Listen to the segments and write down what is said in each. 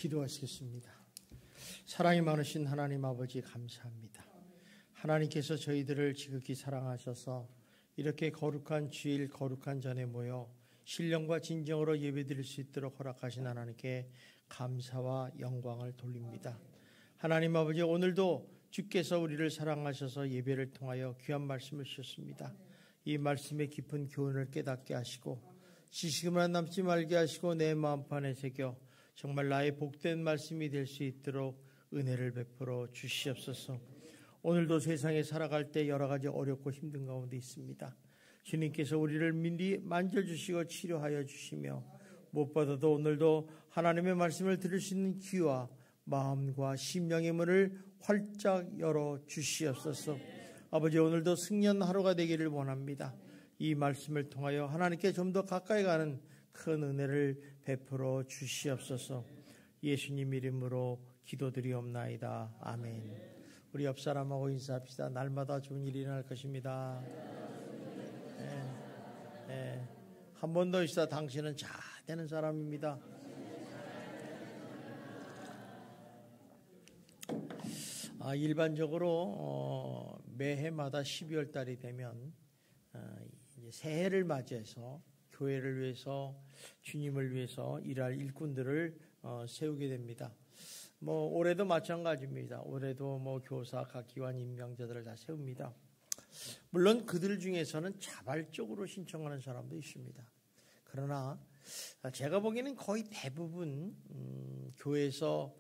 기도하시겠습니다. 사랑이 많으신 하나님 아버지 감사합니다. 하나님께서 저희들을 지극히 사랑하셔서 이렇게 거룩한 주일 거룩한 전에 모여 신령과 진정으로 예배드릴 수 있도록 허락하신 하나님께 감사와 영광을 돌립니다. 하나님 아버지, 오늘도 주께서 우리를 사랑하셔서 예배를 통하여 귀한 말씀을 주셨습니다. 이 말씀의 깊은 교훈을 깨닫게 하시고 지식만 남지 말게 하시고 내 마음판에 새겨 정말 나의 복된 말씀이 될 수 있도록 은혜를 베풀어 주시옵소서. 오늘도 세상에 살아갈 때 여러 가지 어렵고 힘든 가운데 있습니다. 주님께서 우리를 미리 만져주시고 치료하여 주시며 무엇보다도 오늘도 하나님의 말씀을 들을 수 있는 귀와 마음과 심령의 문을 활짝 열어 주시옵소서. 아버지, 오늘도 승리한 하루가 되기를 원합니다. 이 말씀을 통하여 하나님께 좀 더 가까이 가는 큰 은혜를 베풀어 주시옵소서. 예수님 이름으로 기도드리옵나이다. 아멘. 우리 옆 사람하고 인사합시다. 날마다 좋은 일이 일어날 것입니다. 한 번 더 있어. 당신은 잘 되는 사람입니다. 일반적으로 매해마다 12월 달이 되면 이제 새해를 맞이해서 교회를 위해서, 주님을 위해서 일할 일꾼들을 세우게 됩니다. 올해도 마찬가지입니다. 올해도 교사, 각 기관 임명자들을 다 세웁니다. 물론 그들 중에서는 자발적으로 신청하는 사람도 있습니다. 그러나 제가 보기에는 거의 대부분 교회에서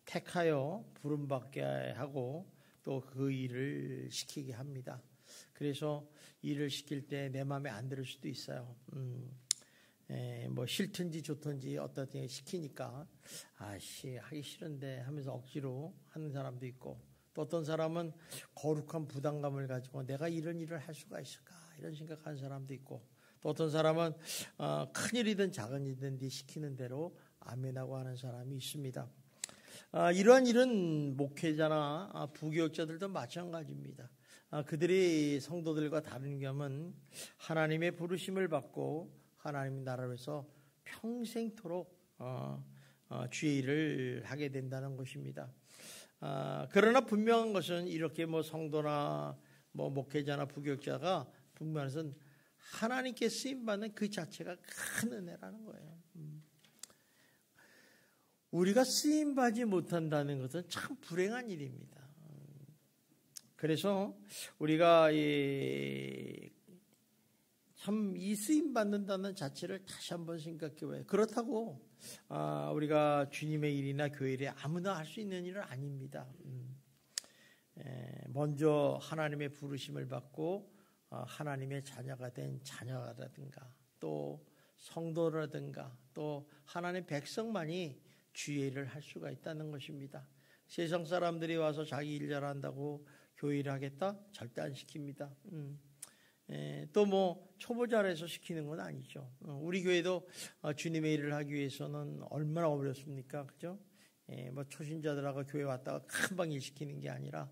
택하여 부름받게 하고 또 그 일을 시키게 합니다. 그래서 일을 시킬 때 내 마음에 안 들을 수도 있어요. 싫든지 좋든지 어떻게 시키니까 하기 싫은데 하면서 억지로 하는 사람도 있고, 또 어떤 사람은 거룩한 부담감을 가지고 내가 이런 일을 할 수가 있을까 이런 생각하는 사람도 있고, 또 어떤 사람은 큰 일이든 작은 일이든 시키는 대로 아멘하고 하는 사람이 있습니다. 이러한 일은 목회자나 부교육자들도 마찬가지입니다. 그들이 성도들과 다른 점은 하나님의 부르심을 받고 하나님의 나라를 위해서 평생토록 주의 일을 하게 된다는 것입니다. 그러나 분명한 것은 이렇게 성도나 목회자나 부교육자가 분명한 것은 하나님께 쓰임받는 그 자체가 큰 은혜라는 거예요. 우리가 쓰임받지 못한다는 것은 참 불행한 일입니다. 그래서 우리가 참 이 쓰임받는다는 자체를 다시 한번 생각해 봐요. 그렇다고 우리가 주님의 일이나 교회 일에 아무나 할 수 있는 일은 아닙니다. 먼저 하나님의 부르심을 받고 하나님의 자녀가 된 자녀라든가 또 성도라든가 또 하나님의 백성만이 주의 일을 할 수가 있다는 것입니다. 세상 사람들이 와서 자기 일 잘한다고 교회 일을 하겠다? 절대 안 시킵니다. 또 초보자라서 시키는 건 아니죠. 우리 교회도 주님의 일을 하기 위해서는 얼마나 어렵습니까? 그죠? 초신자들하고 교회 왔다가 금방 일 시키는 게 아니라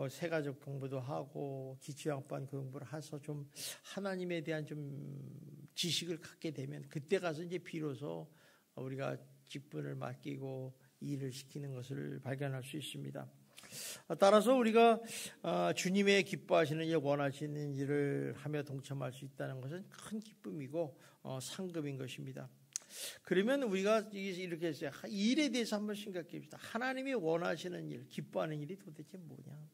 세가족 공부도 하고 기초양반 공부를 해서 좀 하나님에 대한 좀 지식을 갖게 되면 그때 가서 이제 비로소 우리가 직분을 맡기고 일을 시키는 것을 발견할 수 있습니다. 따라서 우리가 주님의 기뻐하시는 일, 원하시는 일을 하며 동참할 수 있다는 것은 큰 기쁨이고 상급인 것입니다. 그러면 우리가 이렇게 해서 이 일에 대해서 한번 생각해 봅시다. 하나님이 원하시는 일, 기뻐하는 일이 도대체 뭐냐?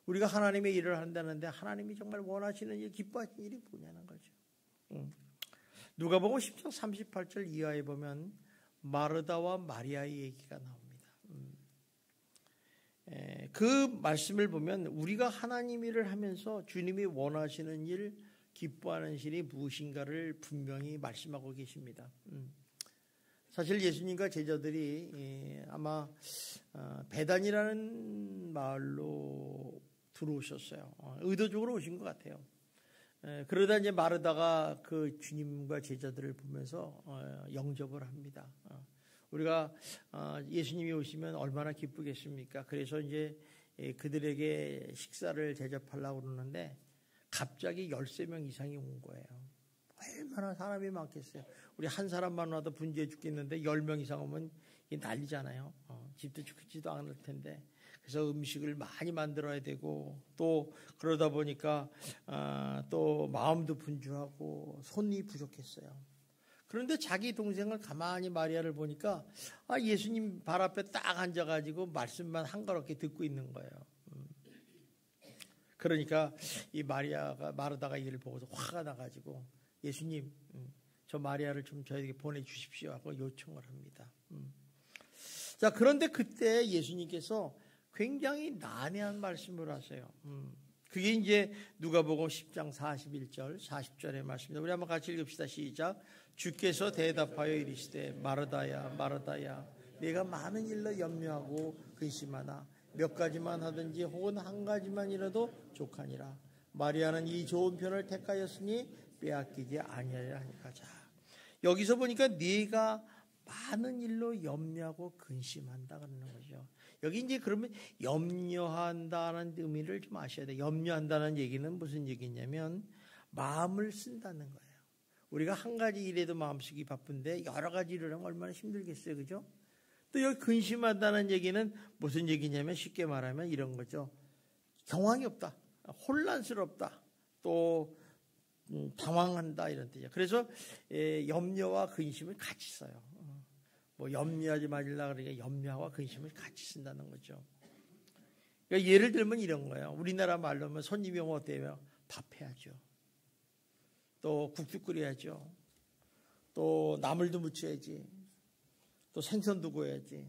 우리가 하나님의 일을 한다는데 하나님이 정말 원하시는 일, 기뻐하시는 일이 뭐냐는 거죠. 누가복음 10장 38절 이하에 보면 마르다와 마리아의 얘기가 나옵니다. 그 말씀을 보면 우리가 하나님 일을 하면서 주님이 원하시는 일, 기뻐하는 일이 무엇인가를 분명히 말씀하고 계십니다. 사실 예수님과 제자들이 아마 베단이라는 마을로 들어오셨어요. 의도적으로 오신 것 같아요. 그러다 이제 마르다가 그 주님과 제자들을 보면서 영접을 합니다. 우리가 예수님이 오시면 얼마나 기쁘겠습니까? 그래서 이제 그들에게 식사를 대접하려고 그러는데 갑자기 13명 이상이 온 거예요. 얼마나 사람이 많겠어요. 우리 한 사람만 와도 분주해 죽겠는데 10명 이상 오면 난리잖아요. 집도 죽지도 않을 텐데. 그래서 음식을 많이 만들어야 되고 또 그러다 보니까 또 마음도 분주하고 손이 부족했어요. 그런데 자기 동생을 가만히 마리아를 보니까 예수님 발 앞에 딱 앉아가지고 말씀만 한가롭게 듣고 있는 거예요. 그러니까 이 마르다가 이를 보고서 화가 나가지고 예수님 저 마리아를 좀 저에게 보내주십시오 하고 요청을 합니다. 자, 그런데 그때 예수님께서 굉장히 난해한 말씀을 하세요. 그게 이제 누가복음 10장 41절 40절의 말씀입니다. 우리 한번 같이 읽읍시다. 시작. 주께서 대답하여 이르시되 마르다야 마르다야 내가 많은 일로 염려하고 근심하나 몇 가지만 하든지 혹은 한 가지만이라도 족하니라. 마리아는 이 좋은 편을 택하였으니 빼앗기지 아니하리라 하니까. 자, 여기서 보니까 네가 많은 일로 염려하고 근심한다 그러는 거죠. 여기 이제 그러면 염려한다는 의미를 좀 아셔야 돼요. 염려한다는 얘기는 무슨 얘기냐면 마음을 쓴다는 거예요. 우리가 한 가지 일에도 마음쓰기 바쁜데 여러 가지 일을 하면 얼마나 힘들겠어요. 그죠? 또 여기 근심한다는 얘기는 무슨 얘기냐면 쉽게 말하면 이런 거죠. 경황이 없다. 혼란스럽다. 또 당황한다 이런 뜻이죠. 그래서 염려와 근심을 같이 써요. 뭐 염려하지 말라 그러니까 염려와 근심을 같이 쓴다는 거죠. 그러니까 예를 들면 이런 거예요. 우리나라 말로 하면 손님이 오면 어때요? 밥 해야죠. 또 국수 끓여야죠. 또 나물도 무쳐야지. 또 생선도 구워야지.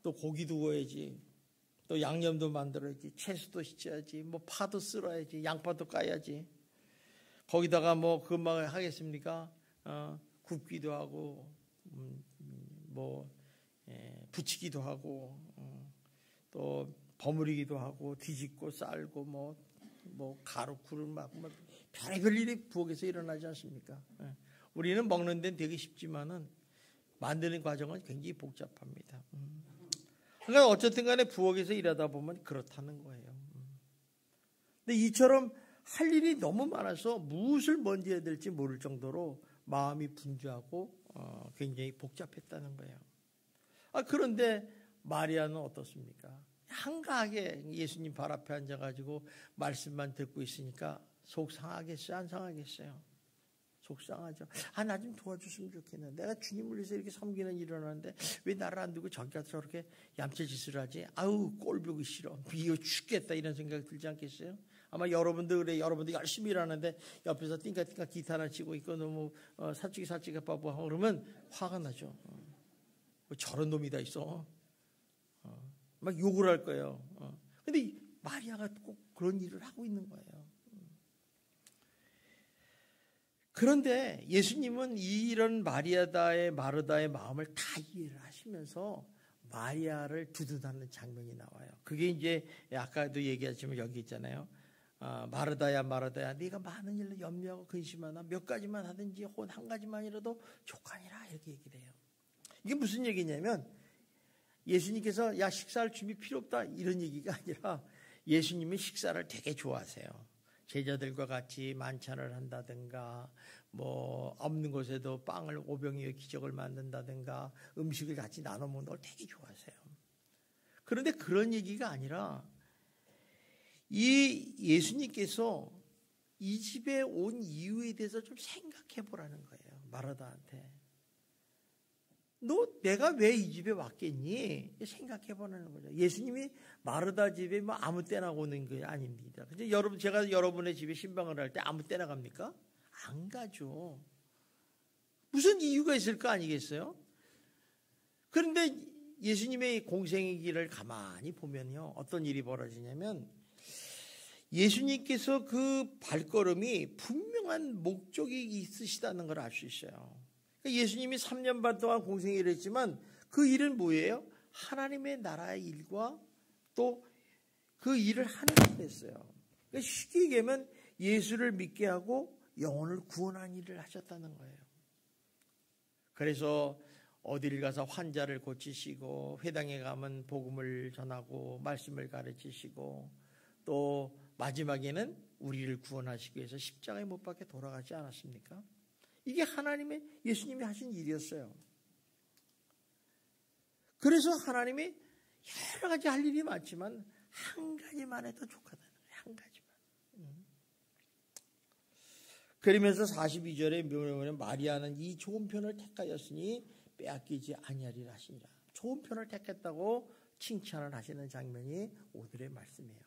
또 고기도 구워야지. 또 양념도 만들어야지. 채소도 씻어야지. 뭐 파도 쓸어야지. 양파도 까야지. 거기다가 뭐 그만 하겠습니까? 굽기도 하고 부치기도 하고 또 버무리기도 하고 뒤집고 쌀고 뭐 가루 굴을 막 별의별 일이 부엌에서 일어나지 않습니까? 우리는 먹는 데는 되게 쉽지만은 만드는 과정은 굉장히 복잡합니다. 그러니까 어쨌든 간에 부엌에서 일하다 보면 그렇다는 거예요. 근데 이처럼 할 일이 너무 많아서 무엇을 먼저 해야 될지 모를 정도로 마음이 분주하고 굉장히 복잡했다는 거예요. 그런데 마리아는 어떻습니까? 한가하게 예수님 발 앞에 앉아가지고 말씀만 듣고 있으니까 속 상하겠어요? 안 상하겠어요? 속 상하죠. 나 좀 도와줬으면 좋겠는데 내가 주님을 위해서 이렇게 섬기는 일을 하는데 왜 나를 안 두고 저기 가서 저렇게 얌체짓을 하지? 아우 꼴 보기 싫어. 미워 죽겠다 이런 생각 들지 않겠어요? 아마 여러분들 그래. 여러분들 열심히 일하는데 옆에서 띵까띵까 기타나 치고 있고 너무 사찌기 바보 하고 그러면 화가 나죠. 뭐 저런 놈이 다 있어. 막 욕을 할 거예요. 근데 마리아가 꼭 그런 일을 하고 있는 거예요. 그런데 예수님은 이런 마르다의 마음을 다 이해를 하시면서 마리아를 두둔하는 장면이 나와요. 그게 이제 아까도 얘기하지만 여기 있잖아요. 마르다야 마르다야 네가 많은 일로 염려하고 근심하나 몇 가지만 하든지 혹은 한 가지만이라도 족하니라 이렇게 얘기를 해요. 이게 무슨 얘기냐면 예수님께서 야 식사할 준비 필요 없다 이런 얘기가 아니라 예수님은 식사를 되게 좋아하세요. 제자들과 같이 만찬을 한다든가 뭐 없는 곳에도 빵을 오병이어 기적을 만든다든가 음식을 같이 나눠 먹는 걸 되게 좋아하세요. 그런데 그런 얘기가 아니라 이 예수님께서 이 집에 온 이유에 대해서 좀 생각해 보라는 거예요. 마르다한테. 너 내가 왜 이 집에 왔겠니? 생각해 보라는 거죠. 예수님이 마르다 집에 뭐 아무 때나 오는 게 아닙니다. 근데 여러분 제가 여러분의 집에 신방을 할 때 아무 때나 갑니까? 안 가죠. 무슨 이유가 있을 거 아니겠어요? 그런데 예수님의 공생의 길을 가만히 보면요. 어떤 일이 벌어지냐면 예수님께서 그 발걸음이 분명한 목적이 있으시다는 걸 알 수 있어요. 예수님이 3년 반 동안 공생의 일을 했지만 그 일은 뭐예요? 하나님의 나라의 일과 또 그 일을 하는 일을 했어요. 쉽게 얘기하면 예수를 믿게 하고 영혼을 구원하는 일을 하셨다는 거예요. 그래서 어디를 가서 환자를 고치시고 회당에 가면 복음을 전하고 말씀을 가르치시고 또 마지막에는 우리를 구원하시기 위해서 십자가에 못 박혀 돌아가지 않았습니까? 이게 예수님이 하신 일이었어요. 그래서 하나님이 여러 가지 할 일이 많지만 한 가지만 해도 좋거든요. 한 가지만. 그러면서 42절에 묘하면 마리아는 이 좋은 편을 택하였으니 빼앗기지 아니하리라 하시니라. 좋은 편을 택했다고 칭찬을 하시는 장면이 오늘의 말씀이에요.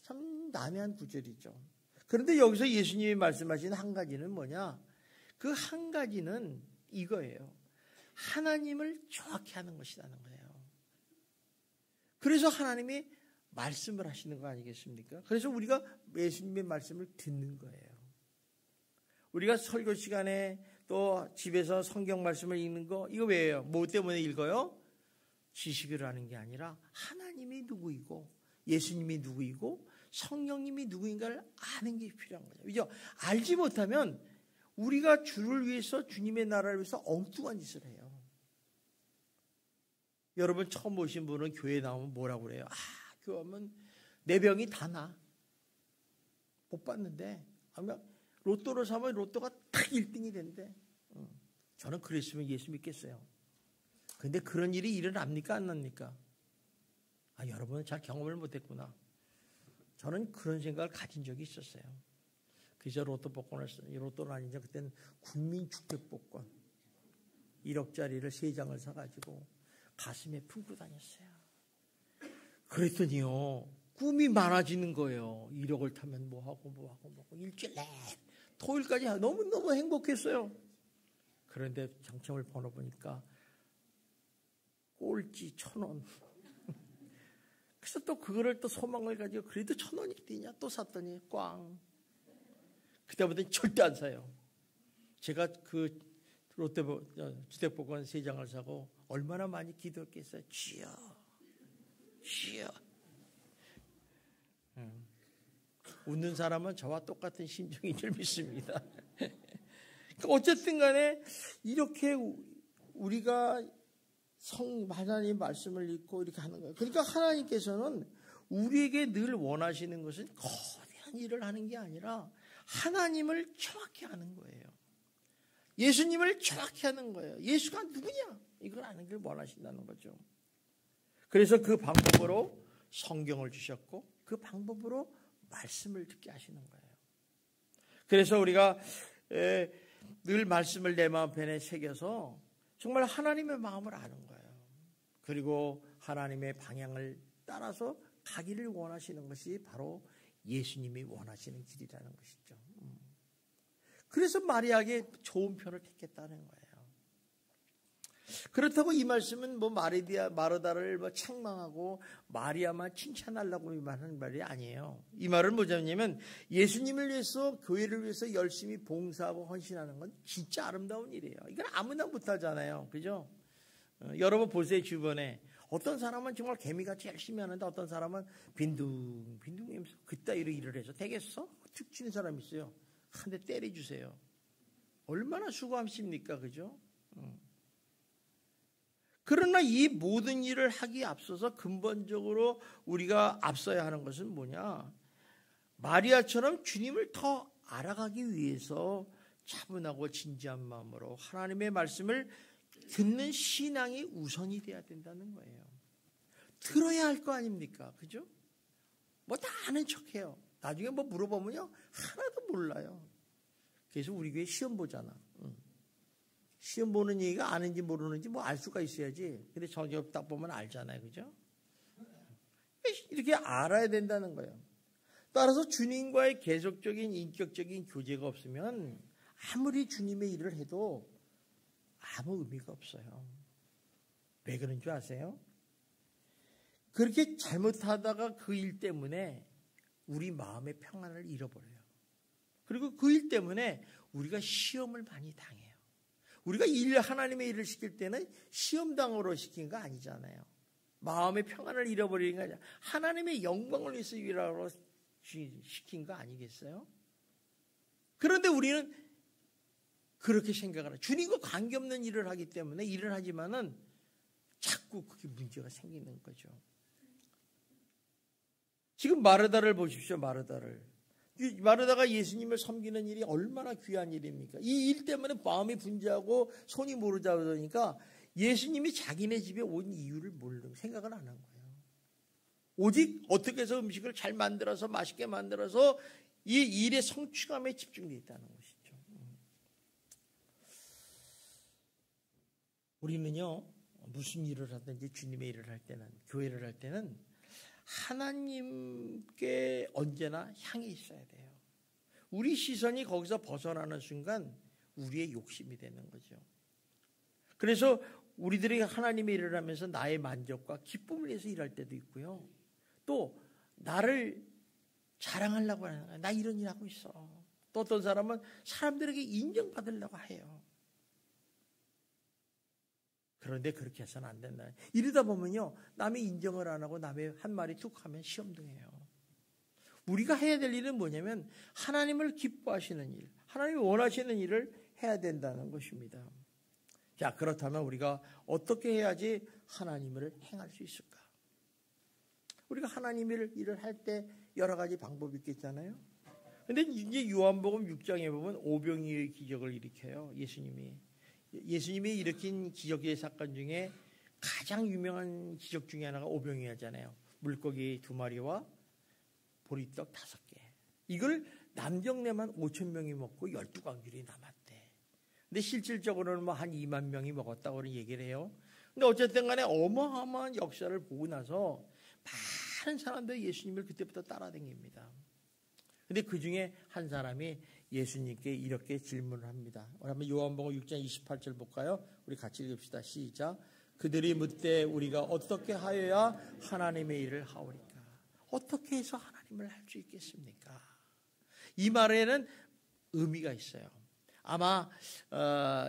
참 난해한 구절이죠. 그런데 여기서 예수님이 말씀하신 한 가지는 뭐냐? 그 한 가지는 이거예요. 하나님을 정확히 하는 것이라는 거예요. 그래서 하나님이 말씀을 하시는 거 아니겠습니까? 그래서 우리가 예수님의 말씀을 듣는 거예요. 우리가 설교 시간에 또 집에서 성경 말씀을 읽는 거 이거 왜요? 뭐 때문에 읽어요? 지식을 하는 게 아니라 하나님이 누구이고 예수님이 누구이고 성령님이 누구인가를 아는 게 필요한 거죠. 그죠? 알지 못하면 우리가 주를 위해서 주님의 나라를 위해서 엉뚱한 짓을 해요. 여러분 처음 오신 분은 교회 나오면 뭐라고 그래요? 교회 오면 내 병이 다 나. 못 봤는데 아니면 로또를 사면 로또가 딱 1등이 된대. 저는 그랬으면 예수 믿겠어요. 근데 그런 일이 일어납니까? 안 납니까? 여러분은 잘 경험을 못했구나. 저는 그런 생각을 가진 적이 있었어요. 그래서 로또는 아니죠. 그때는 국민축제복권 1억짜리를 3장을 사가지고 가슴에 품고 다녔어요. 그랬더니요, 꿈이 많아지는 거예요. 1억을 타면 뭐하고 일주일 내 토요일까지 너무너무 행복했어요. 그런데 당첨을 번호 보니까 꼴찌 1,000원. 그래서 또 그거를 또 소망을 가지고 그래도 1,000원이 뛰냐 또 샀더니 꽝. 그때부터는 절대 안 사요. 제가 그 주택복권 3장을 사고 얼마나 많이 기도했겠어요. 주여. 웃는 사람은 저와 똑같은 심정인 줄 믿습니다. 어쨌든 간에 이렇게 우리가 하나님 말씀을 읽고 이렇게 하는 거예요. 그러니까 하나님께서는 우리에게 늘 원하시는 것은 거대한 일을 하는 게 아니라 하나님을 정확히 아는 거예요. 예수님을 정확히 하는 거예요. 예수가 누구냐? 이걸 아는 걸 원하신다는 거죠. 그래서 그 방법으로 성경을 주셨고 그 방법으로 말씀을 듣게 하시는 거예요. 그래서 우리가 늘 말씀을 내 마음편에 새겨서 정말 하나님의 마음을 아는 거예요. 그리고 하나님의 방향을 따라서 가기를 원하시는 것이 바로 예수님이 원하시는 길이라는 것이죠. 그래서 마리아에게 좋은 편을 택했다는 거예요. 그렇다고 이 말씀은 마르다를 책망하고 마리아만 칭찬하려고 하는 말이 아니에요. 이 말은 뭐냐면 예수님을 위해서 교회를 위해서 열심히 봉사하고 헌신하는 건 진짜 아름다운 일이에요. 이건 아무나 못하잖아요. 그죠? 여러분 보세요. 주변에 어떤 사람은 정말 개미같이 열심히 하는데 어떤 사람은 빈둥하면서 그따위로 일을 해서 되겠어? 툭 치는 사람이 있어요. 한 대 때려주세요. 얼마나 수고하십니까? 그죠? 그러나 이 모든 일을 하기에 앞서서 근본적으로 우리가 앞서야 하는 것은 뭐냐? 마리아처럼 주님을 더 알아가기 위해서 차분하고 진지한 마음으로 하나님의 말씀을 듣는 신앙이 우선이 돼야 된다는 거예요. 들어야 할 거 아닙니까? 그죠? 뭐 다 아는 척해요. 나중에 뭐 물어보면요 하나도 몰라요. 그래서 우리 교회 시험 보잖아. 시험 보는 얘기가 아는지 모르는지 뭐 알 수가 있어야지. 근데 성경 딱 보면 알잖아요. 그죠? 이렇게 알아야 된다는 거예요. 따라서 주님과의 계속적인 인격적인 교제가 없으면 아무리 주님의 일을 해도 아무 의미가 없어요. 왜 그런 줄 아세요? 그렇게 잘못하다가 그 일 때문에 우리 마음의 평안을 잃어버려요. 그리고 그 일 때문에 우리가 시험을 많이 당해요. 우리가 하나님의 일을 시킬 때는 시험당으로 시킨 거 아니잖아요. 마음의 평안을 잃어버리는 거 아니라 하나님의 영광을 위해서 일하러 시킨 거 아니겠어요? 그런데 우리는 그렇게 생각을 해요. 주님과 관계없는 일을 하기 때문에 일을 하지만은 자꾸 그게 문제가 생기는 거죠. 지금 마르다를 보십시오. 마르다를. 마르다가 예수님을 섬기는 일이 얼마나 귀한 일입니까? 이 일 때문에 마음이 분주하고 손이 모르자니까 예수님이 자기네 집에 온 이유를 모르는 생각을 안 한 거예요. 오직 어떻게 해서 음식을 잘 만들어서 맛있게 만들어서 이 일의 성취감에 집중되어 있다는 것이죠. 우리는요, 무슨 일을 하든지 주님의 일을 할 때는, 교회를 할 때는 하나님께 언제나 향해 있어야 돼요. 우리 시선이 거기서 벗어나는 순간 우리의 욕심이 되는 거죠. 그래서 우리들이 하나님의 일을 하면서 나의 만족과 기쁨을 위해서 일할 때도 있고요. 또 나를 자랑하려고 하는 거예요. 나 이런 일 하고 있어. 또 어떤 사람은 사람들에게 인정받으려고 해요. 그런데 그렇게 해서는 안 된다. 이러다 보면요, 남의 인정을 안 하고 남의 한 말이 툭 하면 시험등해요. 우리가 해야 될 일은 뭐냐면 하나님을 기뻐하시는 일, 하나님이 원하시는 일을 해야 된다는 것입니다. 자, 그렇다면 우리가 어떻게 해야지 하나님을 행할 수 있을까? 우리가 하나님의 일을 할 때 여러 가지 방법이 있겠잖아요. 근데 이제 요한복음 6장에 보면 오병이의 기적을 일으켜요. 예수님이 일으킨 기적의 사건 중에 가장 유명한 기적 중에 하나가 오병이어잖아요. 물고기 2마리와 보리떡 5개. 이걸 남경내만 5,000명이 먹고 12광줄이 남았대. 근데 실질적으로는 뭐 한 2만 명이 먹었다고 그런 얘기를 해요. 근데 어쨌든 간에 어마어마한 역사를 보고 나서 많은 사람들이 예수님을 그때부터 따라다닙니다. 근데 그 중에 한 사람이 예수님께 이렇게 질문을 합니다. 한번 요한복음 6장 28절 볼까요? 우리 같이 읽읍시다. 시작. 그들이 묻되 우리가 어떻게 하여야 하나님의 일을 하오리까? 어떻게 해서 하나님을 할 수 있겠습니까? 이 말에는 의미가 있어요. 아마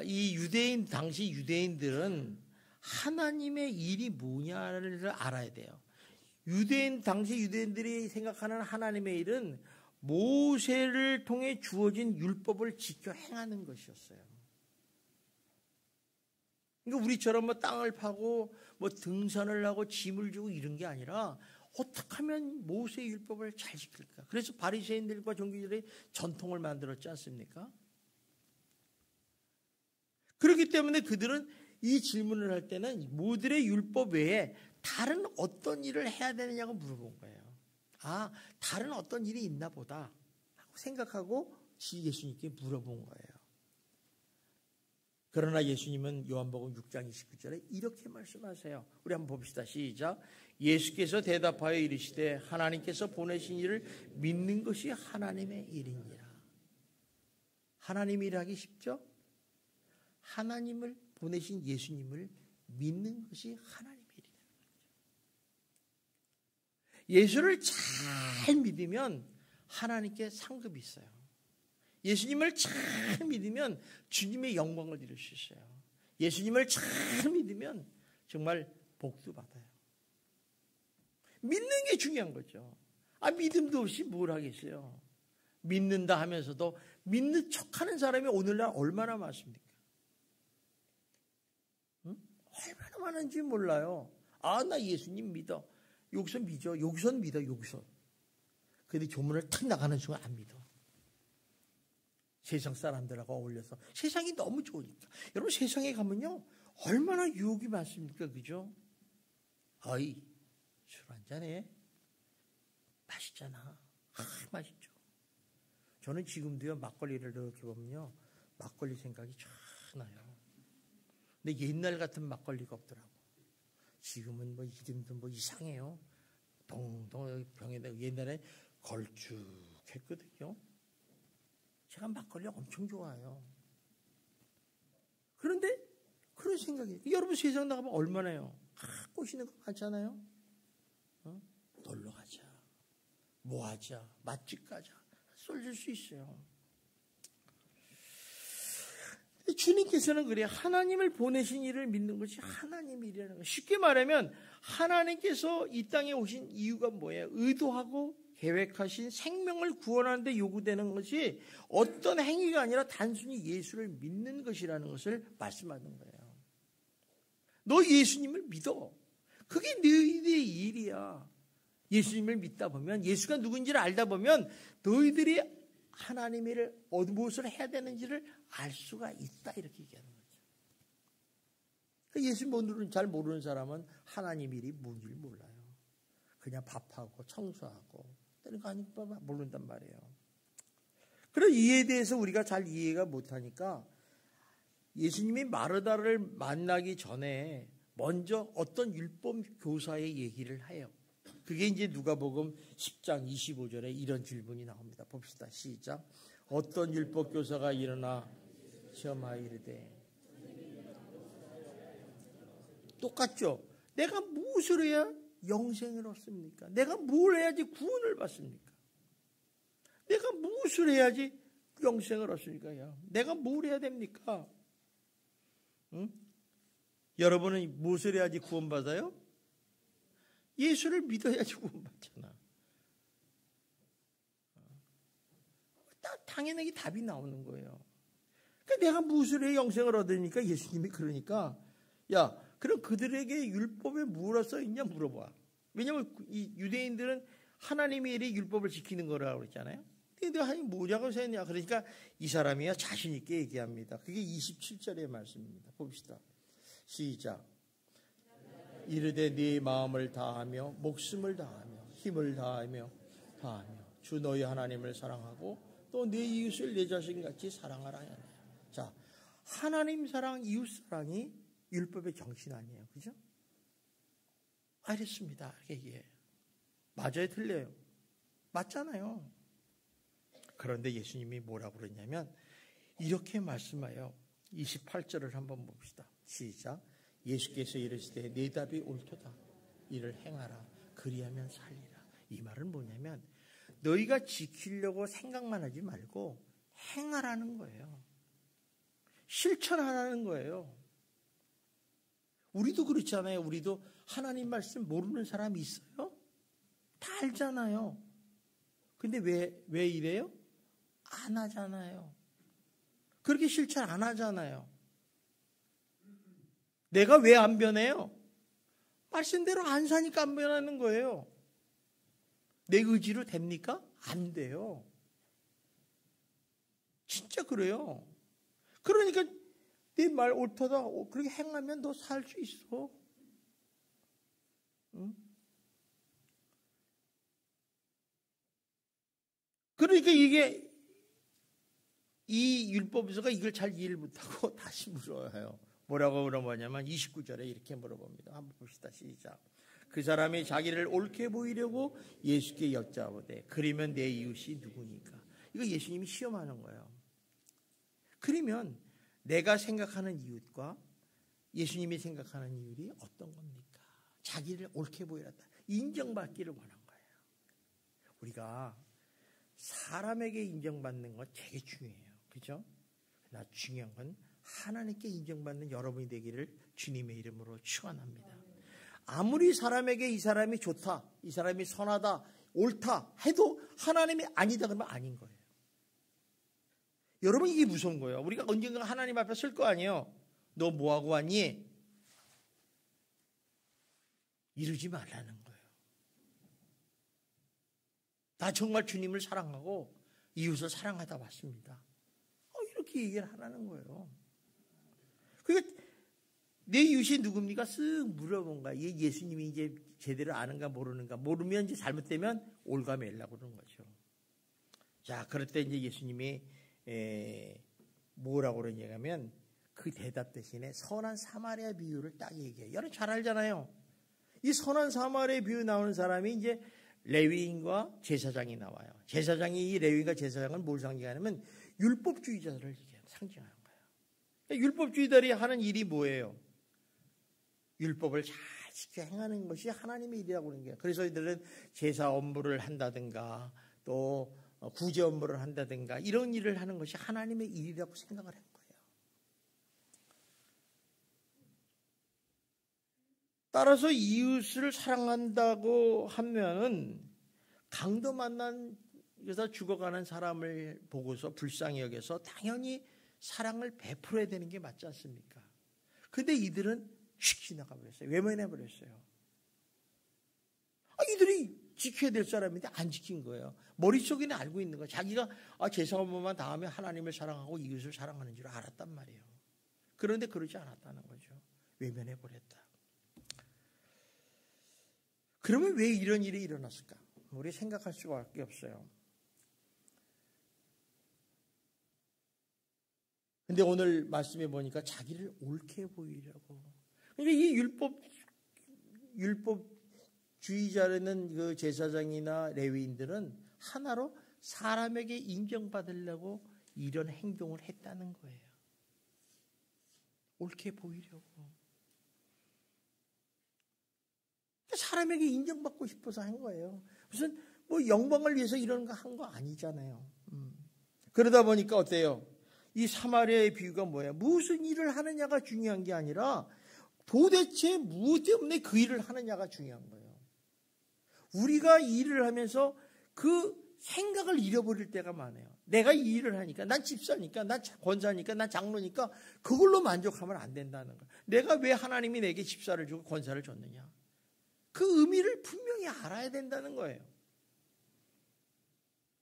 이 당시 유대인들은 하나님의 일이 뭐냐를 알아야 돼요. 당시 유대인들이 생각하는 하나님의 일은 모세를 통해 주어진 율법을 지켜 행하는 것이었어요. 그러니까 우리처럼 뭐 땅을 파고 뭐 등산을 하고 짐을 주고 이런 게 아니라 어떻게 하면 모세의 율법을 잘 지킬까? 그래서 바리새인들과 종교들이 전통을 만들었지 않습니까? 그렇기 때문에 그들은 이 질문을 할 때는 모들의 율법 외에 다른 어떤 일을 해야 되느냐고 물어본 거예요. 아, 다른 어떤 일이 있나 보다 하고 생각하고 예수님께 물어본 거예요. 그러나 예수님은 요한복음 6장 29절에 이렇게 말씀하세요. 우리 한번 봅시다. 시작. 예수께서 대답하여 이르시되 하나님께서 보내신 일을 믿는 것이 하나님의 일이니라. 하나님의 일을 하기 쉽죠? 하나님을 보내신 예수님을 믿는 것이 하나님의 일이라는 거죠. 예수를 잘 믿으면 하나님께 상급이 있어요. 예수님을 잘 믿으면 주님의 영광을 이룰 수 있어요. 예수님을 잘 믿으면 정말 복도 받아요. 믿는 게 중요한 거죠. 믿음도 없이 뭘 하겠어요. 믿는다 하면서도 믿는 척하는 사람이 오늘날 얼마나 많습니까? 얼마나 많은지 몰라요. 나 예수님 믿어. 여기서 믿어. 여기선 믿어. 여기서. 근데 조문을 탁 나가는 순간 안 믿어. 세상 사람들하고 어울려서 세상이 너무 좋으니까. 여러분 세상에 가면요 얼마나 유혹이 많습니까? 그죠? 어이 술 한잔해. 맛있잖아. 맛있죠. 저는 지금도요 막걸리를 이렇게 보면요 막걸리 생각이 쫙 나요. 근데 옛날 같은 막걸리가 없더라고. 지금은 뭐 이름도 뭐 이상해요. 동동 병에다 옛날에 걸쭉했거든요. 제가 막걸리 엄청 좋아해요. 그런데 그런 생각이 여러분 세상 나가면 얼마나요? 꼬시는 거 많잖아요. 놀러 가자. 뭐 하자. 맛집 가자. 쏠릴 수 있어요. 주님께서는 그래요. 하나님을 보내신 일을 믿는 것이 하나님의 일이라는 거예요. 쉽게 말하면 하나님께서 이 땅에 오신 이유가 뭐예요? 의도하고 계획하신 생명을 구원하는 데 요구되는 것이 어떤 행위가 아니라 단순히 예수를 믿는 것이라는 것을 말씀하는 거예요. 너 예수님을 믿어. 그게 너희의 일이야. 예수님을 믿다 보면, 예수가 누군지를 알다 보면 너희들이 하나님의 무엇을 해야 되는지를 알 수가 있다, 이렇게 얘기하는 거죠. 예수 잘 모르는 사람은 하나님 일이 뭔지를 몰라요. 그냥 밥하고 청소하고 때는 거 아니까 모른단 말이에요. 그런 이해에 대해서 우리가 잘 이해가 못하니까 예수님이 마르다를 만나기 전에 먼저 어떤 율법 교사의 얘기를 해요. 그게 이제 누가복음 10장 25절에 이런 질문이 나옵니다. 봅시다. 시작. 어떤 율법 교사가 일어나 시험하여 이르되. 똑같죠. 내가 무엇을 해야 영생을 얻습니까? 내가 뭘 해야지 구원을 받습니까? 내가 무엇을 해야지 영생을 얻습니까? 내가 뭘 해야 됩니까? 응? 여러분은 무엇을 해야지 구원받아요? 예수를 믿어야지 구원받잖아. 당연하게 답이 나오는 거예요. 그러니까 내가 무엇을 해야 영생을 얻으니까 예수님이 그러니까 야, 그럼 그들에게 율법에 뭐라 써있냐 물어봐. 왜냐하면 이 유대인들은 하나님의 일이 율법을 지키는 거라고 그랬잖아요. 근데 하나님 뭐라고 써있냐. 그러니까 이 사람이야 자신 있게 얘기합니다. 그게 27절의 말씀입니다. 봅시다. 시작. 이르되 네 마음을 다하며 목숨을 다하며 힘을 다하며 주 너희 하나님을 사랑하고 또 네 이웃을 내 자신같이 사랑하라 하냐. 자, 하나님 사랑, 이웃 사랑이 율법의 정신 아니에요. 그죠? 알겠습니다. 이게 맞아요, 틀려요? 맞잖아요. 그런데 예수님이 뭐라고 그랬냐면 이렇게 말씀하여 28절을 한번 봅시다. 시작. 예수께서 이르시되 네 답이 옳도다. 이를 행하라. 그리하면 살리라. 이 말은 뭐냐면 너희가 지키려고 생각만 하지 말고 행하라는 거예요. 실천하라는 거예요. 우리도 그렇잖아요. 우리도 하나님 말씀 모르는 사람이 있어요? 다 알잖아요. 근데 왜 이래요? 안 하잖아요. 그렇게 실천 안 하잖아요. 내가 왜 안 변해요? 말씀대로 안 사니까 안 변하는 거예요. 내 의지로 됩니까? 안 돼요. 진짜 그래요. 그러니까 네 말 옳다. 그렇게 행하면 너 살 수 있어. 응? 그러니까 이게 이 율법에서가 이걸 잘 이해를 못하고 다시 물어요. 뭐라고 물어보냐면 29절에 이렇게 물어봅니다. 한번 봅시다. 시작. 그 사람이 자기를 옳게 보이려고 예수께 여짜오되 그러면 내 이웃이 누구니까? 이거 예수님이 시험하는 거예요. 그러면 내가 생각하는 이웃과 예수님이 생각하는 이웃이 어떤 겁니까? 자기를 옳게 보이란다. 인정받기를 원한 거예요. 우리가 사람에게 인정받는 건 되게 중요해요. 그죠? 그러나 중요한 건 하나님께 인정받는 여러분이 되기를 주님의 이름으로 축원합니다. 아무리 사람에게 이 사람이 좋다, 이 사람이 선하다, 옳다 해도 하나님이 아니다 그러면 아닌 거예요. 여러분 이게 무서운 거예요. 우리가 언젠가 하나님 앞에 설 거 아니에요. 너 뭐하고 왔니? 이러지 말라는 거예요. 나 정말 주님을 사랑하고 이웃을 사랑하다 왔습니다. 이렇게 얘기를 하라는 거예요. 그러니까 내 이웃이 누굽니까? 쓱 물어본 거야. 예수님이 이제 제대로 아는가 모르는가. 모르면 이제 잘못되면 올가매려고 그러는 거죠. 자, 그럴 때 이제 예수님이 뭐라고 그러냐면 그 대답 대신에 선한 사마리아 비유를 딱 얘기해요. 여러분 잘 알잖아요. 이 선한 사마리아 비유 나오는 사람이 이제 레위인과 제사장이 나와요. 제사장이 이 레위인과 제사장을 뭘 상징하냐면 율법주의자들을 상징하는 거예요. 그러니까 율법주의자들이 하는 일이 뭐예요? 율법을 잘 지켜 행하는 것이 하나님의 일이라고 하는 거예요. 그래서 이들은 제사 업무를 한다든가 또 구제 업무를 한다든가 이런 일을 하는 것이 하나님의 일이라고 생각을 한 거예요. 따라서 이웃을 사랑한다고 하면은 강도 만나서 죽어가는 사람을 보고서 불쌍히 여겨서 당연히 사랑을 베풀어야 되는 게 맞지 않습니까? 근데 이들은 휙 지나가 버렸어요. 외면해 버렸어요. 이들이 지켜야 될 사람인데 안 지킨 거예요. 머릿속에는 알고 있는 거예요. 자기가 제사 한 번만 다 하면 하나님을 사랑하고 이웃을 사랑하는 줄 알았단 말이에요. 그런데 그러지 않았다는 거죠. 외면해버렸다. 그러면 왜 이런 일이 일어났을까? 우리 생각할 수밖에 없어요. 근데 오늘 말씀해 보니까 자기를 옳게 보이려고. 그러니까 이 율법주의자라는 그 제사장이나 레위인들은 하나로 사람에게 인정받으려고 이런 행동을 했다는 거예요. 옳게 보이려고. 사람에게 인정받고 싶어서 한 거예요. 무슨 뭐 영광을 위해서 이런 거 한 거 아니잖아요. 그러다 보니까 어때요? 이 사마리아의 비유가 뭐예요? 무슨 일을 하느냐가 중요한 게 아니라 도대체 무엇 때문에 그 일을 하느냐가 중요한 거예요. 우리가 일을 하면서 그 생각을 잃어버릴 때가 많아요. 내가 이 일을 하니까, 난 집사니까, 난 권사니까, 난 장로니까 그걸로 만족하면 안 된다는 거예요. 내가 왜 하나님이 내게 집사를 주고 권사를 줬느냐? 그 의미를 분명히 알아야 된다는 거예요.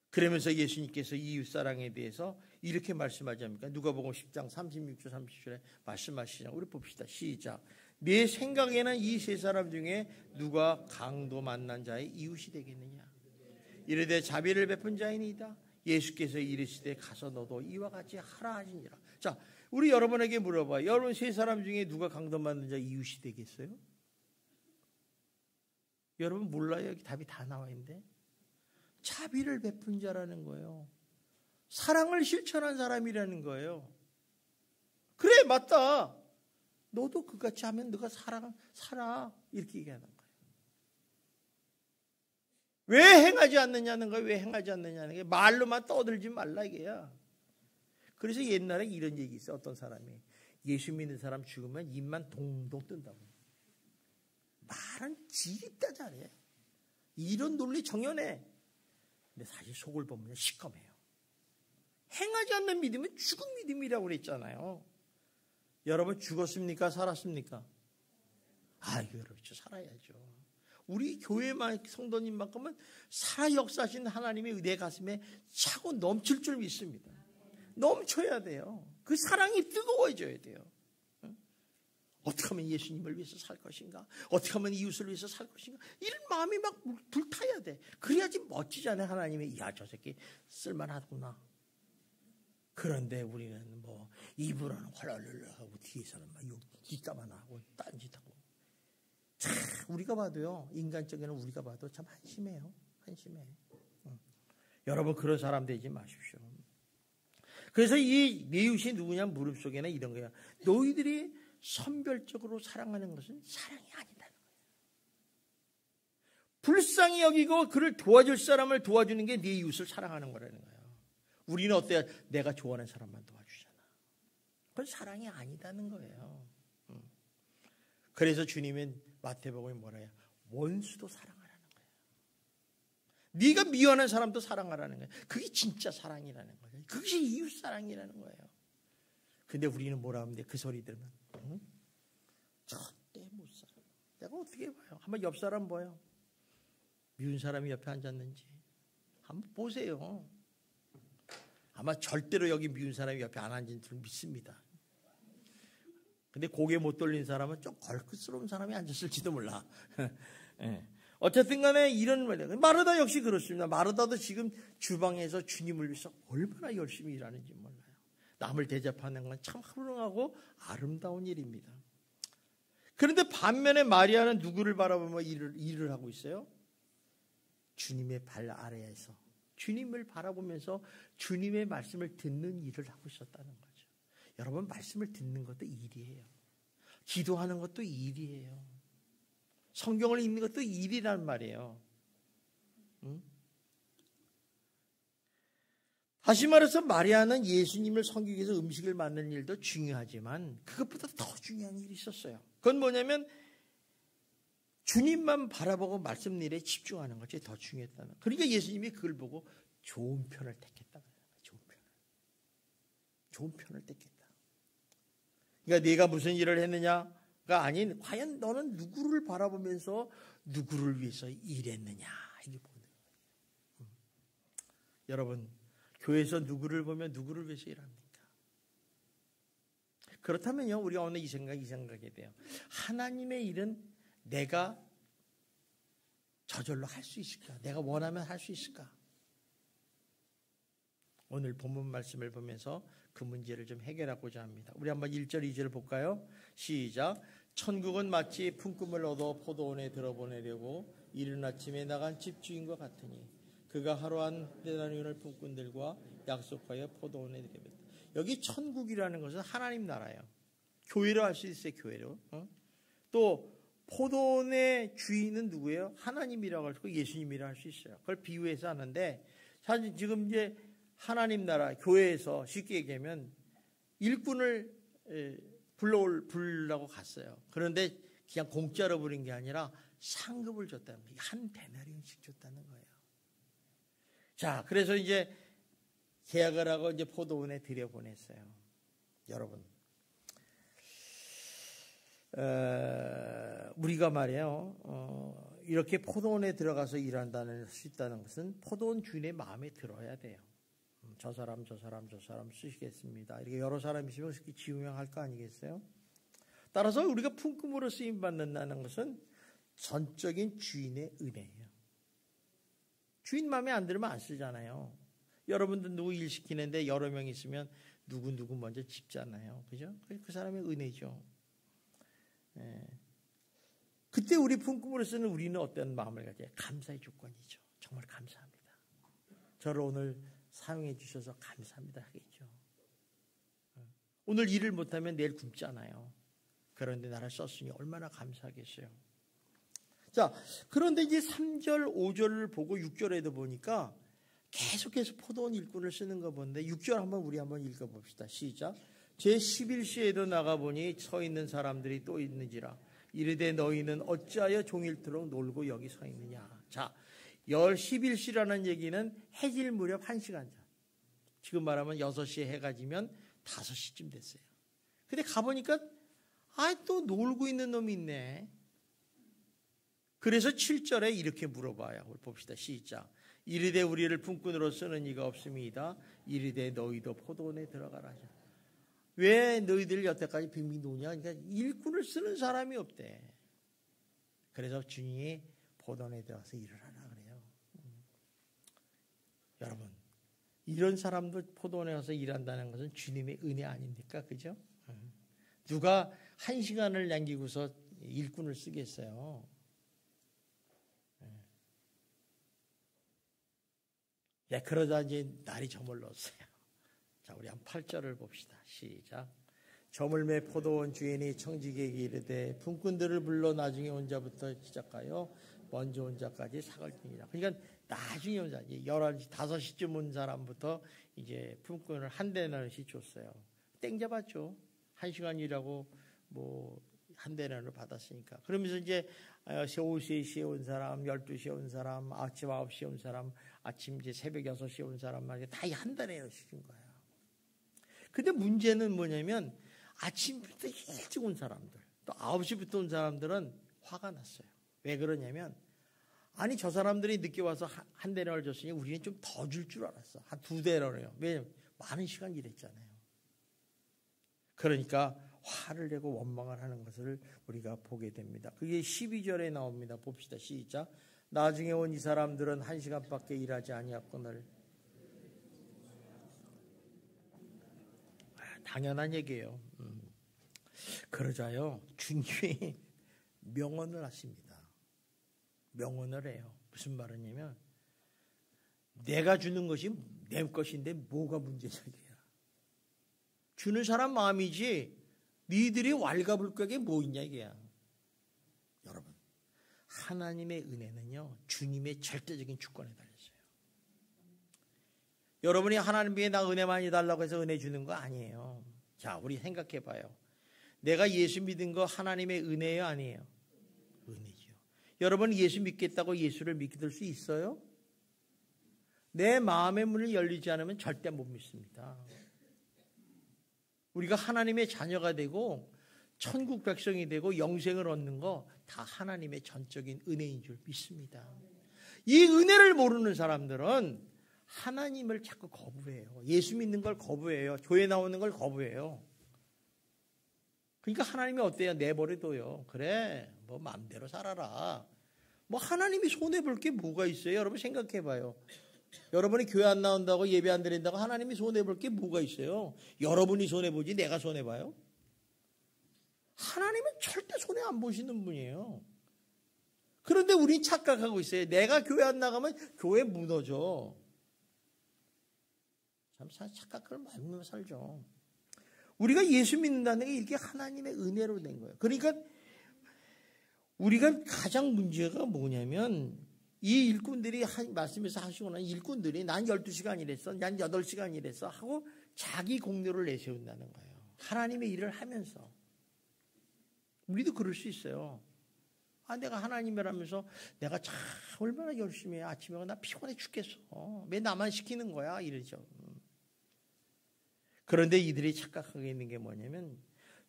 그러면서 예수님께서 이웃사랑에 대해서 이렇게 말씀하지 않습니까? 누가복음 10장 36절 37절에 말씀하시잖아요. 우리 봅시다. 시작. 내 생각에는 이 세 사람 중에 누가 강도 만난 자의 이웃이 되겠느냐? 이르되 자비를 베푼 자이니이다. 예수께서 이르시되 가서 너도 이와 같이 하라 하시니라. 자, 우리 여러분에게 물어봐요. 여러분 세 사람 중에 누가 강도 만난 자의 이웃이 되겠어요? 여러분 몰라요? 여기 답이 다 나와 있는데. 자비를 베푼 자라는 거예요. 사랑을 실천한 사람이라는 거예요. 그래, 맞다. 너도 그같이 하면 너가 살아. 이렇게 얘기하는 거예요. 왜 행하지 않느냐는 거예요. 왜 행하지 않느냐는 게 말로만 떠들지 말라 이게야. 그래서 옛날에 이런 얘기 있어요. 어떤 사람이 예수 믿는 사람 죽으면 입만 동동 뜬다고. 말은 지립다 잘해. 이런 논리 정연해. 근데 사실 속을 보면 시커매요. 행하지 않는 믿음은 죽은 믿음이라고 그랬잖아요. 여러분 죽었습니까? 살았습니까? 여러분 살아야죠. 우리 교회만 성도님만큼은 살아 역사하신 하나님의 내 가슴에 차고 넘칠 줄 믿습니다. 넘쳐야 돼요. 그 사랑이 뜨거워져야 돼요. 어떻게 하면 예수님을 위해서 살 것인가? 어떻게 하면 이웃을 위해서 살 것인가? 이런 마음이 막 불타야 돼. 그래야지 멋지잖아요. 하나님이 저 새끼 쓸만하구나. 그런데 우리는 뭐 입으로는 헐헐헐 하고 뒤에서는 막 기까만 하고 딴짓하고. 참 우리가 봐도요. 인간적에는 우리가 봐도 참 한심해요. 한심해. 여러분 그런 사람 되지 마십시오. 그래서 이 이웃이 누구냐 무릎 속에는 이런 거야. 너희들이 선별적으로 사랑하는 것은 사랑이 아니다는 거예요. 불쌍히 여기고 그를 도와줄 사람을 도와주는 게 네 이웃을 사랑하는 거라는 거예요. 우리는 어때요? 내가 좋아하는 사람만 도와주잖아. 그건 사랑이 아니다는 거예요. 그래서 주님은 마태복음에 뭐라 해요? 원수도 사랑하라는 거예요. 네가 미워하는 사람도 사랑하라는 거예요. 그게 진짜 사랑이라는 거예요. 그것이 이웃 사랑이라는 거예요. 근데 우리는 뭐라 하면 돼? 그 소리 들으면 절대 못 살아. 내가 어떻게 봐요? 한번 옆 사람 봐요. 미운 사람이 옆에 앉았는지 한번 보세요. 아마 절대로 여기 미운 사람이 옆에 안 앉은 줄 믿습니다. 근데 고개 못 돌린 사람은 좀 걸크스러운 사람이 앉았을지도 몰라. 네. 어쨌든 간에 이런 말이에요. 마르다 역시 그렇습니다. 마르다도 지금 주방에서 주님을 위해서 얼마나 열심히 일하는지 몰라요. 남을 대접하는 건 참 훌륭하고 아름다운 일입니다. 그런데 반면에 마리아는 누구를 바라보며 일을 하고 있어요? 주님의 발 아래에서 주님을 바라보면서 주님의 말씀을 듣는 일을 하고 있었다는 거죠. 여러분 말씀을 듣는 것도 일이에요. 기도하는 것도 일이에요. 성경을 읽는 것도 일이란 말이에요. 다시 말해서 마리아는 예수님을 섬기기 위해서 음식을 만드는 일도 중요하지만 그것보다 더 중요한 일이 있었어요. 그건 뭐냐면 주님만 바라보고 말씀 일에 집중하는 것이 더 중요했다는 거예요. 그러니까 예수님이 그걸 보고 좋은 편을 택했다는 거예요. 좋은 편을 택했다. 그러니까 네가 무슨 일을 했느냐가 아닌 과연 너는 누구를 바라보면서 누구를 위해서 일했느냐. 이게 여러분, 교회에서 누구를 보면 누구를 위해서 일합니까? 그렇다면요, 우리가 오늘 이 생각이 돼요. 하나님의 일은 내가 저절로 할 수 있을까? 내가 원하면 할 수 있을까? 오늘 본문 말씀을 보면서 그 문제를 좀 해결하고자 합니다. 우리 한번 1절, 2절 볼까요? 시작. 천국은 마치 품꾼을 얻어 포도원에 들어보내려고 이른 아침에 나간 집주인과 같으니 그가 하루 한 데나리온을 품꾼들과 약속하여 포도원에 들여보냈다. 여기 천국이라는 것은 하나님 나라예요. 교회로 할 수 있어요. 교회로. 또 포도원의 주인은 누구예요? 하나님이라고 할 수 있고 예수님이라고 할 수 있어요. 그걸 비유해서 하는데 사실 지금 이제 하나님 나라 교회에서 쉽게 얘기하면 일꾼을 부르려고 갔어요. 그런데 그냥 공짜로 부른 게 아니라 상급을 줬다는 거예요. 한 데나리온씩 줬다는 거예요. 자, 그래서 이제 계약을 하고 이제 포도원에 들여보냈어요. 여러분, 우리가 말이에요. 이렇게 포도원에 들어가서 일한다는 수 있다는 것은 포도원 주인의 마음에 들어야 돼요. 저 사람 쓰시겠습니다. 이렇게 여러 사람이 있으면 그렇게 지우명할 거 아니겠어요? 따라서 우리가 품꾼으로 쓰임 받는다는 것은 전적인 주인의 은혜예요. 주인 마음에 안 들으면 안 쓰잖아요. 여러분들 누구 일 시키는데 여러 명 있으면 누구 먼저 짚잖아요. 그죠? 그 사람의 은혜죠. 예. 그때 우리 품꾼으로 쓰는 우리는 어떤 마음을 가져요? 감사의 조건이죠. 정말 감사합니다. 저를 오늘 사용해 주셔서 감사합니다 하겠죠. 오늘 일을 못하면 내일 굶잖아요. 그런데 나를 썼으니 얼마나 감사하겠어요. 자, 그런데 이제 3절, 5절을 보고 6절에도 보니까 계속해서 포도원 일꾼을 쓰는 거 보는데 6절 우리 한번 읽어봅시다. 시작. 제11시에도 나가보니 서 있는 사람들이 또 있는지라 이르되 너희는 어찌하여 종일토록 놀고 여기 서 있느냐. 자, 11시라는 얘기는 해질 무렵 1시간 전. 지금 말하면 6시에 해가 지면 5시쯤 됐어요. 근데 가보니까 또 놀고 있는 놈이 있네. 그래서 7절에 이렇게 물어봐요. 우리 봅시다. 시작. 이르되 우리를 품꾼으로 쓰는 이가 없음이다. 이르되 너희도 포도원에 들어가라. 왜 너희들 여태까지 빙빙 도냐? 그러니까 일꾼을 쓰는 사람이 없대. 그래서 주님이 포도원에 들어가서 일을 하라 그래요. 여러분, 이런 사람도 포도원에 가서 일한다는 것은 주님의 은혜 아닙니까? 그죠? 누가 1시간을 남기고서 일꾼을 쓰겠어요? 네, 그러다 이제 날이 저물렀어요. 자, 우리 한 8절을 봅시다. 시작. 저물매 포도원 주인이 청지기에게 이르되 품꾼들을 불러 나중에 온 자부터 시작하여 먼저 온 자까지 삭을 줍니다. 그러니까 나중에 온 자, 11시, 5시쯤 온 사람부터 이제 품꾼을 한 데나리온씩 줬어요. 땡 잡았죠. 1시간 일하고 한 데나리온을 받았으니까. 그러면서 이제 오후 3시에 온 사람, 12시에 온 사람, 아침 9시에 온 사람, 아침 이제 새벽 6시에 온 사람만 다 한 데나리온씩 준 거예요. 근데 문제는 뭐냐면 아침부터 일찍 온 사람들, 또 9시부터 온 사람들은 화가 났어요. 왜 그러냐면 아니 저 사람들이 늦게 와서 한 데나리온을 줬으니 우리는 좀 더 줄 줄 알았어. 한 2데나리온이요. 왜냐면 많은 시간 일했잖아요. 그러니까 화를 내고 원망을 하는 것을 우리가 보게 됩니다. 그게 12절에 나옵니다. 봅시다. 시작. 나중에 온 이 사람들은 1시간밖에 일하지 아니하거늘. 당연한 얘기예요. 그러자요, 주님이 명언을 하십니다. 명언을 해요. 무슨 말이냐면 내가 주는 것이 내 것인데 뭐가 문제냐 이게야. 주는 사람 마음이지 니들이 왈가불가게 뭐 있냐 이게야. 여러분, 하나님의 은혜는요 주님의 절대적인 주권에 달렸어요. 여러분이 하나님께 나 은혜 많이 달라고 해서 은혜 주는 거 아니에요. 자, 우리 생각해 봐요. 내가 예수 믿은 거 하나님의 은혜예요, 아니에요? 은혜죠. 여러분 예수 믿겠다고 예수를 믿을 수 있어요? 내 마음의 문을 열리지 않으면 절대 못 믿습니다. 우리가 하나님의 자녀가 되고 천국 백성이 되고 영생을 얻는 거 다 하나님의 전적인 은혜인 줄 믿습니다. 이 은혜를 모르는 사람들은 하나님을 자꾸 거부해요. 예수 믿는 걸 거부해요. 교회 나오는 걸 거부해요. 그러니까 하나님이 어때요? 내버려둬요. 그래, 뭐 마음대로 살아라. 뭐 하나님이 손해볼 게 뭐가 있어요? 여러분 생각해봐요. 여러분이 교회 안 나온다고 예배 안 드린다고 하나님이 손해볼 게 뭐가 있어요? 여러분이 손해보지 내가 손해봐요? 하나님은 절대 손해 안 보시는 분이에요. 그런데 우린 착각하고 있어요. 내가 교회 안 나가면 교회 무너져. 참 착각을 많이 살죠. 우리가 예수 믿는다는 게 이렇게 하나님의 은혜로 된 거예요. 그러니까 우리가 가장 문제가 뭐냐면 이 일꾼들이 말씀에서 하시고 난 일꾼들이 난 12시간 일했어, 난 8시간 일했어 하고 자기 공로를 내세운다는 거예요. 하나님의 일을 하면서. 우리도 그럴 수 있어요. 내가 하나님을 하면서 내가 참 얼마나 열심히 해. 아침에 나 피곤해 죽겠어. 왜 나만 시키는 거야? 이러죠. 그런데 이들이 착각하고 있는 게 뭐냐면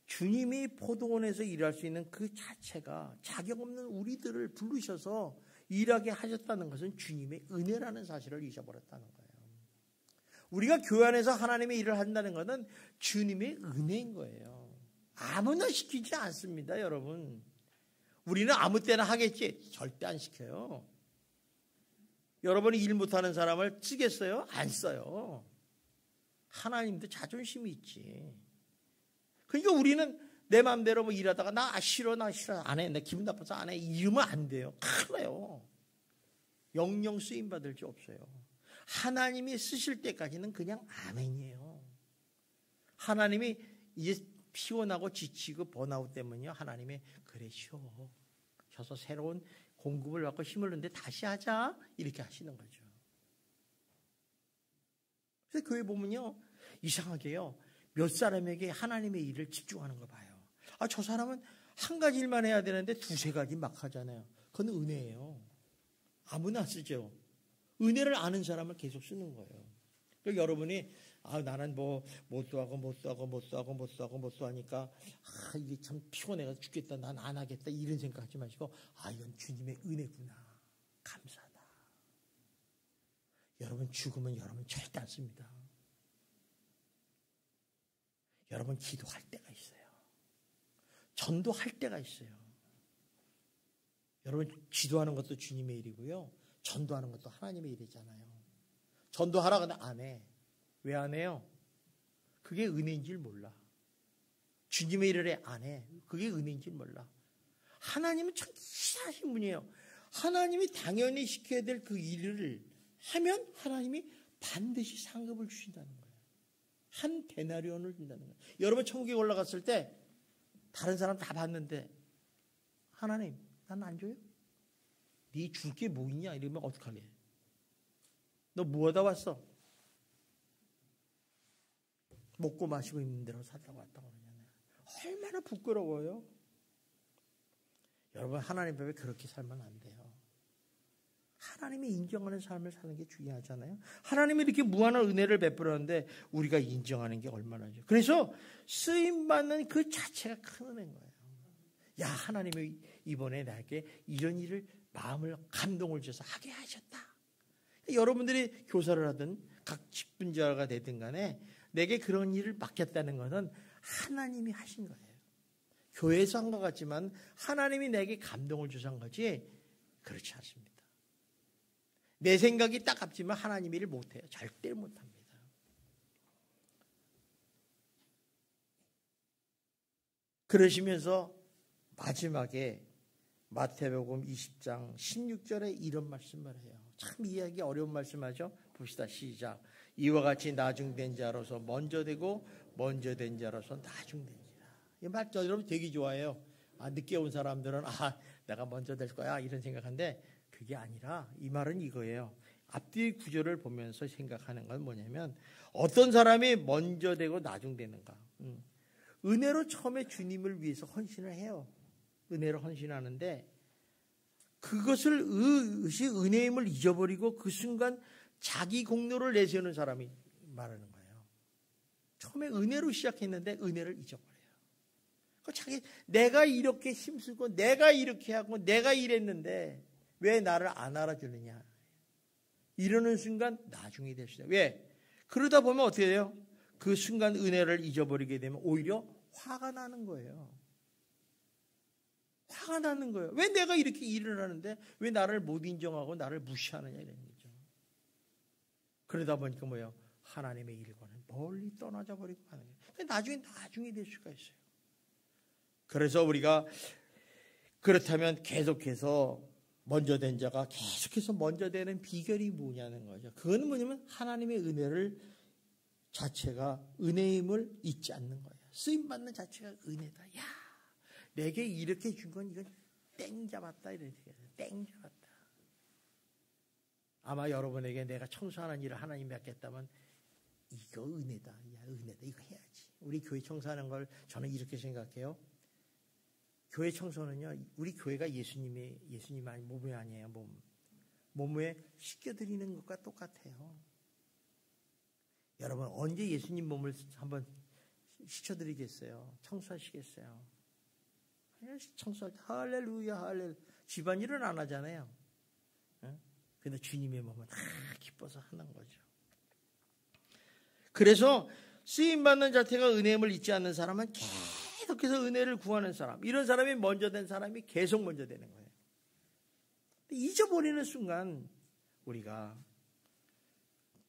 주님이 포도원에서 일할 수 있는 그 자체가 자격 없는 우리들을 부르셔서 일하게 하셨다는 것은 주님의 은혜라는 사실을 잊어버렸다는 거예요. 우리가 교회 안에서 하나님의 일을 한다는 것은 주님의 은혜인 거예요. 아무나 시키지 않습니다, 여러분. 우리는 아무 때나 하겠지. 절대 안 시켜요. 여러분이 일 못하는 사람을 쓰겠어요? 안 써요. 하나님도 자존심이 있지. 그러니까 우리는 내 마음대로 뭐 일하다가 나 싫어 안 해. 나 기분 나빠서 안 해. 이러면 안 돼요. 큰일 나요. 영영 쓰임 받을 게 없어요. 하나님이 쓰실 때까지는 그냥 아멘이에요. 하나님이 이제 피곤하고 지치고 번아웃 때문에요. 하나님이 그래 쉬어. 쉬어서 새로운 공급을 받고 힘을 얻는데 다시 하자. 이렇게 하시는 거죠. 그래서 교회 보면요. 이상하게요. 몇 사람에게 하나님의 일을 집중하는 거 봐요. 저 사람은 한 가지 일만 해야 되는데 두세 가지 막 하잖아요. 그건 은혜예요. 아무나 쓰죠. 은혜를 아는 사람을 계속 쓰는 거예요. 그러니까 여러분이 나는 뭐 못도 하고 하니까 이게 참 피곤해서 죽겠다. 난 안 하겠다. 이런 생각하지 마시고 이건 주님의 은혜구나. 감사하다. 여러분 죽으면 여러분 절대 안 씁니다. 여러분 기도할 때가 있어요. 전도할 때가 있어요. 여러분 기도하는 것도 주님의 일이고요. 전도하는 것도 하나님의 일이잖아요. 전도하라 근데 안 해. 왜 안 해요? 그게 은혜인 줄 몰라. 주님의 일을 해 안 해. 그게 은혜인 줄 몰라. 하나님은 참 이상하신 분이에요. 하나님이 당연히 시켜야 될 그 일을 하면 하나님이 반드시 상급을 주신다는 거예요. 한 데나리온을 준다는 거예요. 여러분 천국에 올라갔을 때 다른 사람 다 봤는데 하나님 난 안 줘요? 네 줄 게 뭐 있냐? 이러면 어떡하게? 너 뭐하다 왔어? 먹고 마시고 있는 대로 살다가 왔다고 그러잖아요. 얼마나 부끄러워요. 여러분 하나님 앞에 그렇게 살면 안 돼요. 하나님이 인정하는 삶을 사는 게 중요하잖아요. 하나님이 이렇게 무한한 은혜를 베풀었는데 우리가 인정하는 게 얼마나죠. 그래서 쓰임받는 그 자체가 큰 은혜인 거예요. 야 하나님이 이번에 나에게 이런 일을 마음을 감동을 줘서 하게 하셨다. 여러분들이 교사를 하든 각 직분자가 되든 간에 내게 그런 일을 맡겼다는 것은 하나님이 하신 거예요. 교회에서 한 것 같지만 하나님이 내게 감동을 주셔서 한 거지 그렇지 않습니다. 내 생각이 딱 같지만 하나님이 일을 못해요. 절대 못합니다. 그러시면서 마지막에 마태복음 20장 16절에 이런 말씀을 해요. 참 이해하기 어려운 말씀하죠. 봅시다. 시작. 이와 같이 나중된 자로서 먼저 되고 먼저 된 자로서 나중된지라. 이 말 여러분 되게 좋아해요. 늦게 온 사람들은 내가 먼저 될 거야 이런 생각하는데 그게 아니라 이 말은 이거예요. 앞뒤 구절을 보면서 생각하는 건 뭐냐면 어떤 사람이 먼저 되고 나중되는가. 은혜로 처음에 주님을 위해서 헌신을 해요. 은혜로 헌신하는데 그것을 은혜임을 잊어버리고 그 순간 자기 공로를 내세우는 사람이 말하는 거예요. 처음에 은혜로 시작했는데 은혜를 잊어버려요. 내가 이렇게 힘쓰고 내가 이렇게 하고 내가 이랬는데 왜 나를 안 알아주느냐. 이러는 순간 나중에 될 수 있어요. 왜? 그러다 보면 어떻게 돼요? 그 순간 은혜를 잊어버리게 되면 오히려 화가 나는 거예요. 화가 나는 거예요. 왜 내가 이렇게 일을 하는데 왜 나를 못 인정하고 나를 무시하느냐 이런 거죠. 그러다 보니까 뭐예요? 하나님의 일과는 멀리 떠나져 버리고 가는 거예요. 나중에 될 수가 있어요. 그래서 우리가 그렇다면 계속해서 먼저 된 자가 계속해서 먼저 되는 비결이 뭐냐는 거죠. 그건 뭐냐면 하나님의 은혜를 자체가 은혜임을 잊지 않는 거예요. 쓰임받는 자체가 은혜다. 야, 내게 이렇게 준 건 이건 땡 잡았다. 이렇게 땡 잡았다. 아마 여러분에게 내가 청소하는 일을 하나님 맡겼다면 이거 은혜다. 야, 은혜다. 이거 해야지. 우리 교회 청소하는 걸 저는 이렇게 생각해요. 교회 청소는요, 우리 교회가 예수님 아니 몸이 아니에요. 몸에 씻겨드리는 것과 똑같아요. 여러분 언제 예수님 몸을 한번 씻겨드리겠어요? 청소하시겠어요? 그냥 청소할 때 할렐루야 할렐루야. 집안일은 안 하잖아요. 근데 주님의 몸은 기뻐서 하는 거죠. 그래서 쓰임받는 자체가 은혜임을 잊지 않는 사람은 계속해서 은혜를 구하는 사람, 이런 사람이 먼저 된 사람이 계속 먼저 되는 거예요. 잊어버리는 순간 우리가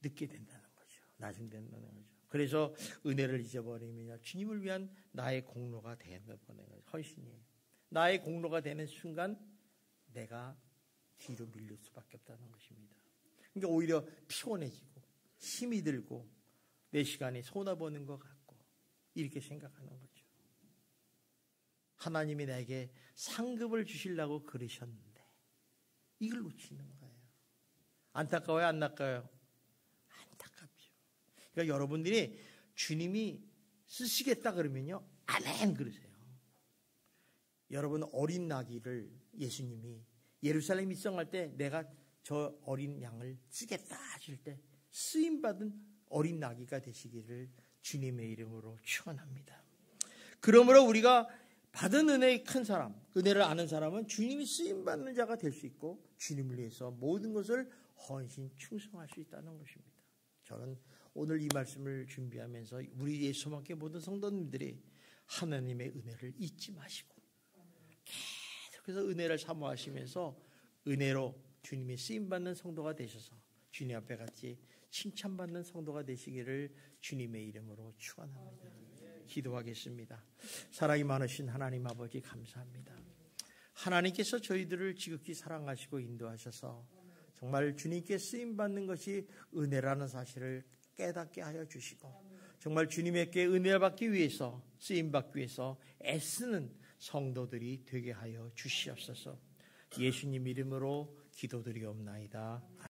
늦게 된다는 거죠. 나중 된다는 거죠. 그래서 은혜를 잊어버리면 주님을 위한 나의 공로가 되는 거죠. 헌신이에요. 나의 공로가 되는 순간 내가 뒤로 밀릴 수밖에 없다는 것입니다. 그러니까 오히려 피곤해지고 힘이 들고 내 시간이 쏟아보는 것 같고 이렇게 생각하는 거죠. 하나님이 나에게 상급을 주시려고 그러셨는데 이걸 놓치는 거예요. 안타까워요? 안 안타까워요? 안타깝죠. 그러니까 여러분들이 주님이 쓰시겠다 그러면요, 아멘 그러세요. 여러분 어린 나귀를 예수님이 예루살렘 입성할 때 내가 저 어린 양을 쓰겠다 하실 때 쓰임받은 어린 나귀가 되시기를 주님의 이름으로 축원합니다. 그러므로 우리가 받은 은혜의 큰 사람, 은혜를 아는 사람은 주님이 쓰임받는 자가 될 수 있고 주님을 위해서 모든 것을 헌신 충성할 수 있다는 것입니다. 저는 오늘 이 말씀을 준비하면서 우리 예수만께 모든 성도님들이 하나님의 은혜를 잊지 마시고 계속해서 은혜를 사모하시면서 은혜로 주님이 쓰임받는 성도가 되셔서 주님 앞에 같이 칭찬받는 성도가 되시기를 주님의 이름으로 축원합니다. 기도하겠습니다. 사랑이 많으신 하나님 아버지 감사합니다. 하나님께서 저희들을 지극히 사랑하시고 인도하셔서 정말 주님께 쓰임받는 것이 은혜라는 사실을 깨닫게 하여 주시고 정말 주님에게 은혜를 받기 위해서 쓰임받기 위해서 애쓰는 성도들이 되게 하여 주시옵소서. 예수님 이름으로 기도드리옵나이다.